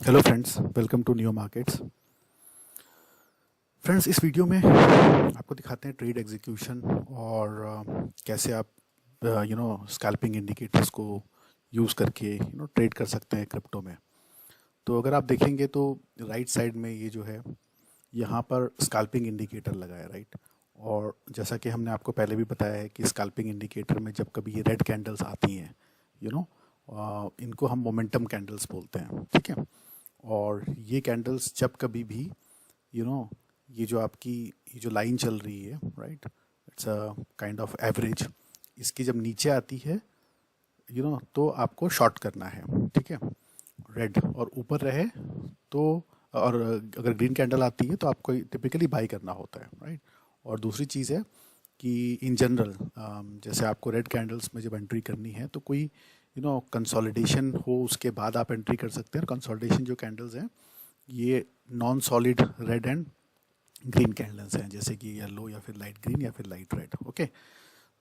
Hello friends, welcome to new markets. Friends, इस video में आपको दिखाते हैं ट्रेड एग्जीक्यूशन और कैसे आप स्कैल्पिंग इंडिकेटर्स को यूज़ करके ट्रेड कर सकते हैं क्रिप्टो में। तो अगर आप देखेंगे तो राइट साइड में ये जो है, यहाँ पर स्कैल्पिंग इंडिकेटर लगा है, राइट। और जैसा कि हमने आपको पहले भी बताया है कि स्कैल्पिंग इंडिकेटर में जब कभी ये रेड कैंडल्स आती हैं, यू नो इनको हम मोमेंटम कैंडल्स बोलते हैं, ठीक है। और ये कैंडल्स जब कभी भी यू you नो know, ये जो आपकी ये जो लाइन चल रही है, right, it's a kind of average, इसकी जब नीचे आती है तो आपको शॉर्ट करना है, ठीक है, रेड। और ऊपर रहे तो, और अगर ग्रीन कैंडल आती है तो आपको टिपिकली बाई करना होता है, राइट। और दूसरी चीज़ है कि इन जनरल जैसे आपको रेड कैंडल्स में जब एंट्री करनी है तो कोई कंसोलिडेशन हो उसके बाद आप एंट्री कर सकते हैं। कंसोलिडेशन जो कैंडल्स हैं ये non solid red and green candles हैं, जैसे कि येलो या फिर लाइट ग्रीन या फिर लाइट रेड, ओके।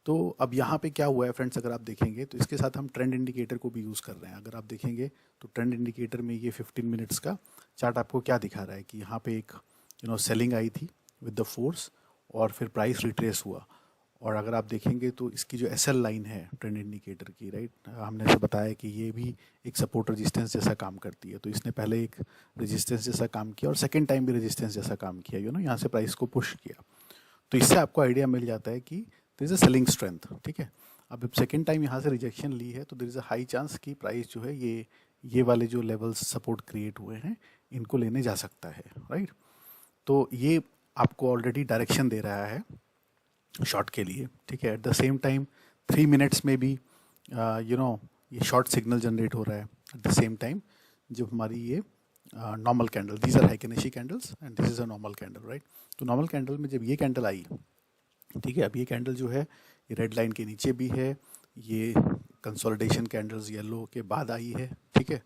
तो अब यहाँ पे क्या हुआ है फ्रेंड्स, अगर आप देखेंगे तो इसके साथ हम ट्रेंड इंडिकेटर को भी यूज़ कर रहे हैं। अगर आप देखेंगे तो ट्रेंड इंडिकेटर में ये 15 मिनट्स का चार्ट आपको क्या दिखा रहा है कि यहाँ पे एक सेलिंग आई थी विद द फोर्स और फिर प्राइस रिट्रेस हुआ। और अगर आप देखेंगे तो इसकी जो एसएल लाइन है ट्रेंड इंडिकेटर की, राइट, हमने से बताया कि ये भी एक सपोर्ट रेजिस्टेंस जैसा काम करती है। तो इसने पहले एक रेजिस्टेंस जैसा काम किया और सेकंड टाइम भी रेजिस्टेंस जैसा काम किया, यहाँ से प्राइस को पुश किया। तो इससे आपको आइडिया मिल जाता है कि there is a selling strength, ठीक है। अब सेकंड टाइम यहाँ से रिजेक्शन ली है तो there is a high chance कि प्राइस जो है ये वाले जो लेवल्स सपोर्ट क्रिएट हुए हैं इनको लेने जा सकता है, राइट। तो ये आपको ऑलरेडी डायरेक्शन दे रहा है शॉर्ट के लिए, ठीक है। At the same time 3 minutes में भी ये शॉर्ट सिग्नल जनरेट हो रहा है एट द सेम टाइम जब हमारी ये normal candle, these are Heikin Ashi candles and this is a normal candle, right. तो नॉर्मल कैंडल में जब ये कैंडल आई, ठीक है, अब ये कैंडल जो है ये रेड लाइन के नीचे भी है, ये कंसोलिडेशन कैंडल्स येलो के बाद आई है, ठीक है।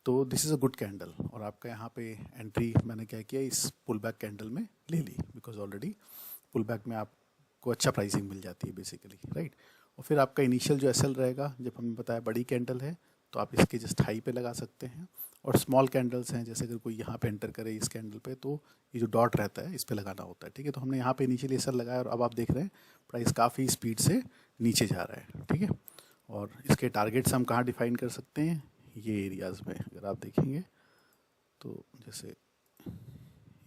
तो this is a good candle और आपका यहाँ पे एंट्री मैंने क्या किया, इस पुल बैक कैंडल में ले ली, बिकॉज ऑलरेडी पुल बैक में आपको अच्छा प्राइसिंग मिल जाती है बेसिकली, राइट। और फिर आपका इनिशियल जो एसएल रहेगा, जब हमने बताया बड़ी कैंडल है तो आप इसके जस्ट हाई पे लगा सकते हैं। और स्मॉल कैंडल्स हैं, जैसे अगर कोई यहाँ पे एंटर करे इस कैंडल पे तो ये जो डॉट रहता है इस पे लगाना होता है, ठीक है। तो हमने यहाँ पे इनिशियली एसएल लगाया और अब आप देख रहे हैं प्राइस काफ़ी स्पीड से नीचे जा रहा है, ठीक है। और इसके टारगेट्स हम कहाँ डिफाइन कर सकते हैं, ये एरियाज़ में अगर आप देखेंगे तो जैसे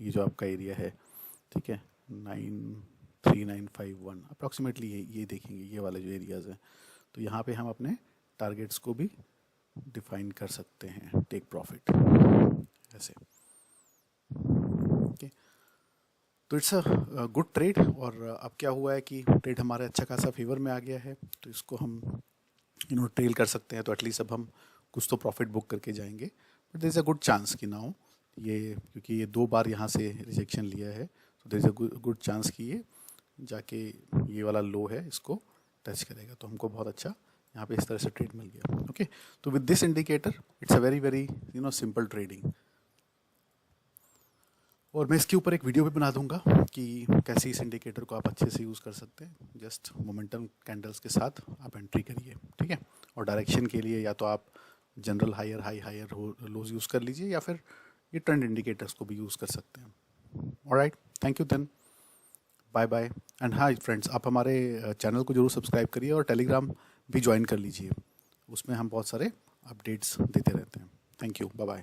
ये जो आपका एरिया है, ठीक है, 93951 अप्रॉक्सीमेटली, ये देखेंगे ये वाले जो एरियाज़ हैं। तो यहाँ पे हम अपने टारगेट्स को भी डिफाइन कर सकते हैं, टेक प्रॉफिट ऐसे, ओके। तो इट्स अ गुड ट्रेड। और अब क्या हुआ है कि ट्रेड हमारे अच्छा खासा फेवर में आ गया है, तो इसको हम ट्रेल कर सकते हैं। तो एटलीस्ट अब हम कुछ तो प्रॉफिट बुक करके जाएंगे। But there is a good chance कि नाउ ये, क्योंकि ये 2 बार यहाँ से रिजेक्शन लिया है, तो there is a good chance कि ये जाके ये वाला लो है इसको टच करेगा। तो हमको बहुत अच्छा यहाँ पे इस तरह से ट्रेड मिल गया, ओके। तो with this indicator it's a very very simple trading. और मैं इसके ऊपर एक वीडियो भी बना दूंगा कि कैसे इस इंडिकेटर को आप अच्छे से यूज़ कर सकते हैं। जस्ट मोमेंटम कैंडल्स के साथ आप एंट्री करिए, ठीक है। और डायरेक्शन के लिए या तो आप general higher high higher lows use कर लीजिए या फिर ये ट्रेंड इंडिकेटर्स को भी यूज़ कर सकते हैं। Alright, thank you then, bye bye. And हाँ फ्रेंड्स, आप हमारे चैनल को जरूर सब्सक्राइब करिए और टेलीग्राम भी ज्वाइन कर लीजिए, उसमें हम बहुत सारे अपडेट्स देते रहते हैं। Thank you, bye bye.